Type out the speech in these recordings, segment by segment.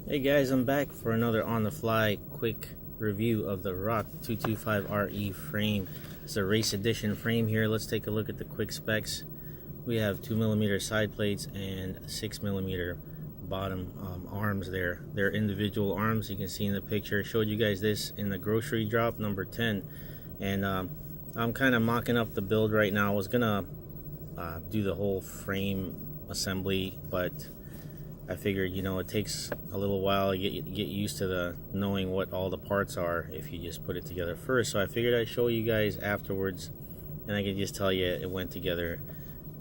Hey guys, I'm back for another on the fly quick review of the ROC 225RE frame. It's a race edition frame here. Let's take a look at the quick specs. We have 2mm side plates and 6mm bottom arms there. They're individual arms. You can see in the picture. I showed you guys this in the grocery drop number 10. And I'm kind of mocking up the build right now. I was gonna do the whole frame assembly, but I figured, you know, it takes a little while to get used to the knowing what all the parts are if you just put it together first. So I figured I'd show you guys afterwards, and I could just tell you it went together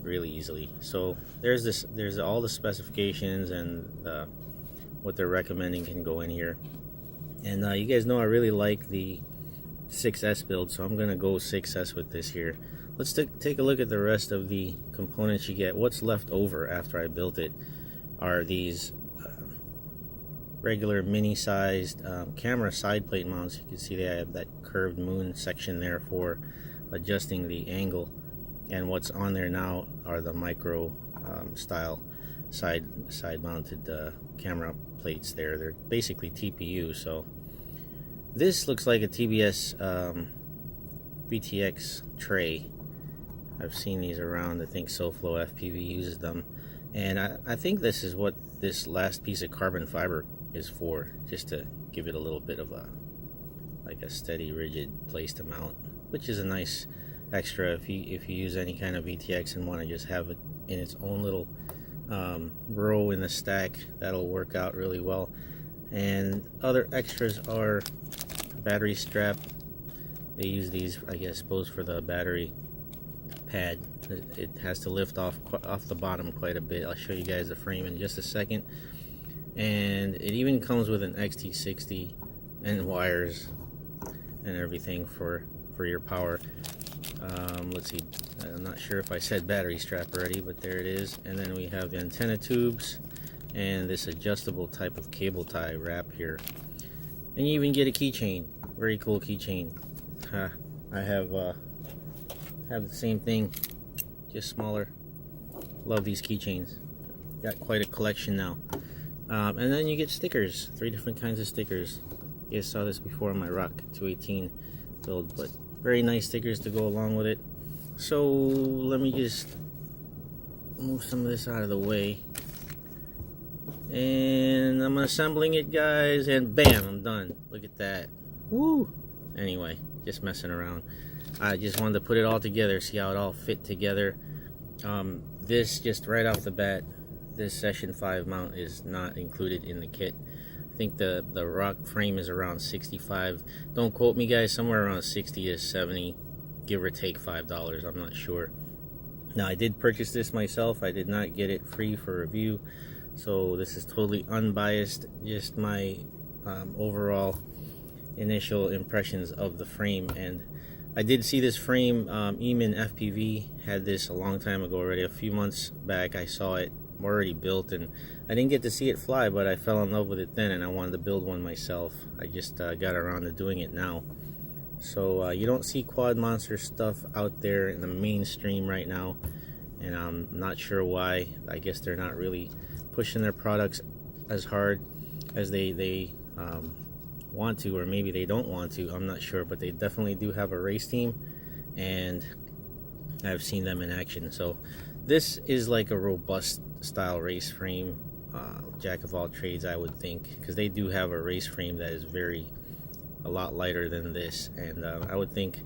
really easily. So there's all the specifications and what they're recommending can go in here. And you guys know I really like the 6S build, so I'm gonna go 6S with this here. Let's take a look at the rest of the components you get. What's left over after I built it are these regular mini-sized camera side plate mounts. You can see they have that curved moon section there for adjusting the angle, and what's on there now are the micro style side mounted camera plates there. They're basically TPU. So this looks like a TBS VTX tray. I've seen these around. I think SoFlo FPV uses them. And I think this is what this last piece of carbon fiber is for, just to give it a little bit of a steady, rigid place to mount, which is a nice extra if you use any kind of VTX and want to just have it in its own little row in the stack. That'll work out really well. And other extras are battery strap. They use these, I guess, suppose for the battery pad. It has to lift off the bottom quite a bit. I'll show you guys the frame in just a second. And it even comes with an XT60 and wires and everything for your power. Let's see, I'm not sure if I said battery strap already, but there it is. And then we have the antenna tubes and this adjustable type of cable tie wrap here. And you even get a keychain. Very cool keychain. I have the same thing, just smaller. Love these keychains. Got quite a collection now. And then you get stickers, 3 different kinds of stickers. You guys saw this before on my ROC 218 build, but very nice stickers to go along with it. So let me just move some of this out of the way. And I'm assembling it, guys, and bam, I'm done. Look at that. Woo! Anyway, just messing around. I just wanted to put it all together, see how it all fit together. This, just right off the bat, this Session 5 mount is not included in the kit. I think the ROC frame is around 65. Don't quote me, guys, somewhere around 60 to 70, give or take $5. I'm not sure. Now, I did purchase this myself. I did not get it free for review, so this is totally unbiased, just my overall initial impressions of the frame. And I did see this frame, Eamon FPV had this a long time ago already. A few months back I saw it already built, and I didn't get to see it fly, but I fell in love with it then, and I wanted to build one myself. I just got around to doing it now. So you don't see Quad Monster stuff out there in the mainstream right now, and I'm not sure why. I guess they're not really pushing their products as hard as they want to, or maybe they don't want to. I'm not sure, but they definitely do have a race team, and I've seen them in action. So this is like a robust style race frame, jack of all trades, I would think, because they do have a race frame that is a lot lighter than this, and I would think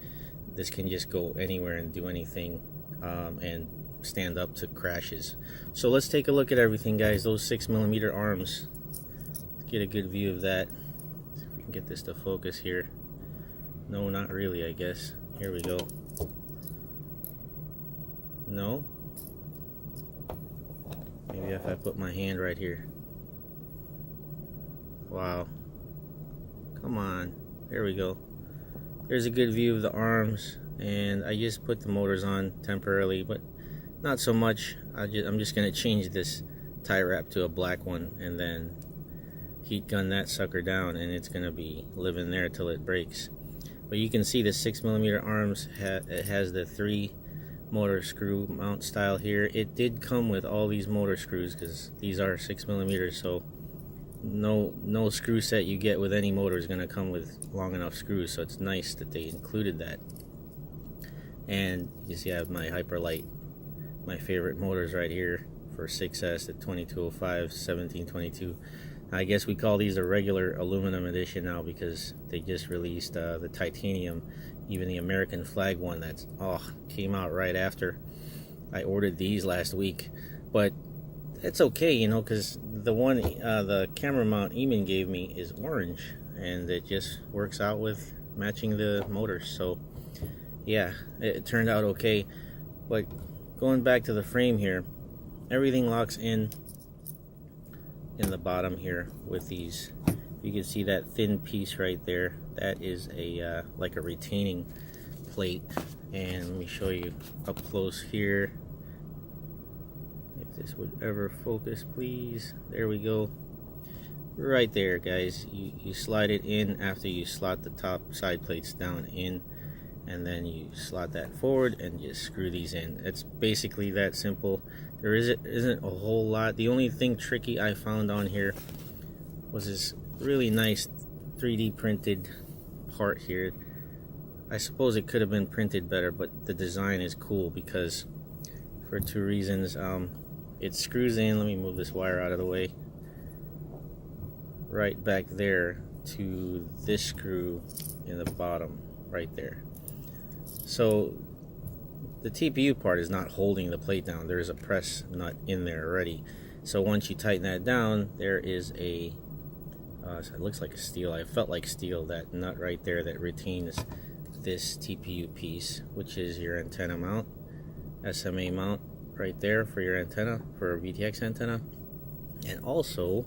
this can just go anywhere and do anything, and stand up to crashes. So let's take a look at everything, guys. Those 6mm arms, let's get a good view of that. See if we can get this to focus here. No, not really, I guess. Here we go. No, maybe if I put my hand right here. Wow, come on, there we go. There's a good view of the arms, and I just put the motors on temporarily, but not so much. I'm just gonna change this tie wrap to a black one, and then heat gun that sucker down, and it's gonna be living there till it breaks. But you can see the 6mm arms, it has the 3 motor screw mount style here. It did come with all these motor screws because these are 6mm, so no screw set you get with any motor is going to come with long enough screws, so it's nice that they included that. And you see I have my Hyperlite, my favorite motors right here for 6S, the 2205, 1722. I guess we call these a regular aluminum edition now because they just released the titanium, even the American flag one that's came out right after I ordered these last week. But it's okay, you know, because the one the camera mount Eamon gave me is orange, and it just works out with matching the motors. So yeah, it turned out okay. But going back to the frame here, everything locks in the bottom here with these. You can see that thin piece right there. That is a like a retaining plate. And let me show you up close here. If this would ever focus, please. There we go. Right there, guys. You slide it in after you slot the top side plates down in, and then you slot that forward and just screw these in. It's basically that simple. There isn't a whole lot. The only thing tricky I found on here was this really nice 3D printed part here. I suppose it could have been printed better, but the design is cool because for two reasons. It screws in, let me move this wire out of the way, right back there to this screw in the bottom right there. So the TPU part is not holding the plate down. There is a press nut in there already. So once you tighten that down, there is a it looks like a steel. I felt like steel, that nut right there that retains this TPU piece, which is your antenna mount, SMA mount right there for your antenna, for a VTX antenna. And also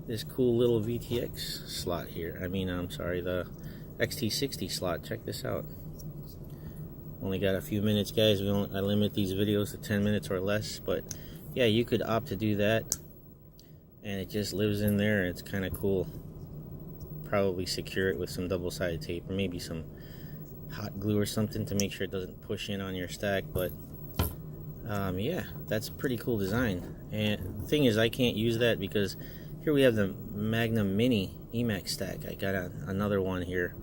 this cool little VTX slot here. I'm sorry, the XT60 slot. Check this out. Only got a few minutes, guys. I limit these videos to 10 minutes or less, but yeah, you could opt to do that, and it just lives in there. It's kind of cool. Probably secure it with some double-sided tape or maybe some hot glue or something to make sure it doesn't push in on your stack. But yeah, that's a pretty cool design. And the thing is, I can't use that because here we have the Magnum Mini Emax stack. I got another one here.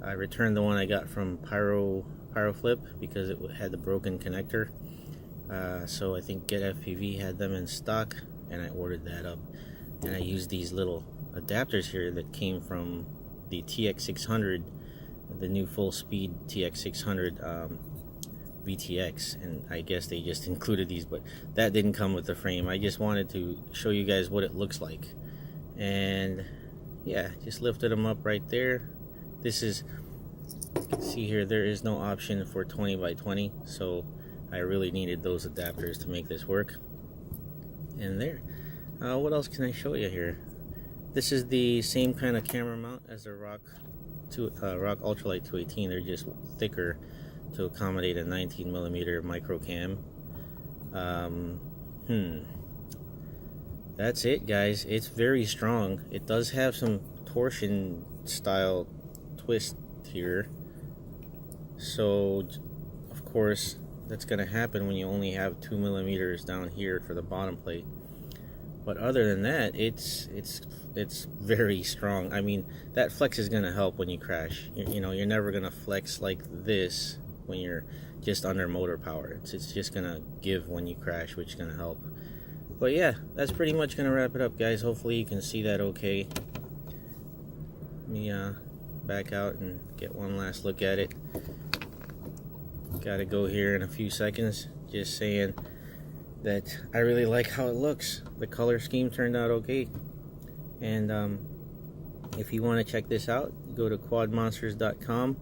I returned the one I got from Pyroflip because it had the broken connector. So I think Get FPV had them in stock, and I ordered that up. And I used these little adapters here that came from the TX600, the new full speed TX600 VTX, and I guess they just included these, but that didn't come with the frame. I just wanted to show you guys what it looks like. And yeah, just lifted them up right there. This is, you can see here, there is no option for 20 by 20, so I really needed those adapters to make this work. And there, what else can I show you here? This is the same kind of camera mount as the ROC Ultralight 218. They're just thicker to accommodate a 19mm micro cam. That's it, guys. It's very strong. It does have some torsion style twist here, so of course that's going to happen when you only have 2mm down here for the bottom plate. But other than that, it's very strong. I mean, that flex is going to help when you crash. You know, you're never going to flex like this when you're just under motor power. It's just going to give when you crash, which is going to help. But yeah, that's pretty much going to wrap it up, guys. Hopefully you can see that okay. Let me back out and get one last look at it. Gotta go here in a few seconds. Just saying that I really like how it looks. The color scheme turned out okay. And if you want to check this out, go to quadmonsters.com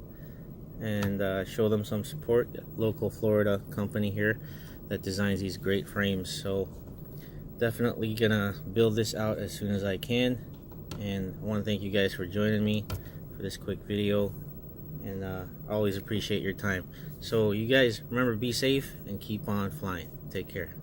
and show them some support. Local Florida company here that designs these great frames. So definitely gonna build this out as soon as I can. And I want to thank you guys for joining me for this quick video, and I always appreciate your time. So you guys remember, be safe and keep on flying. Take care.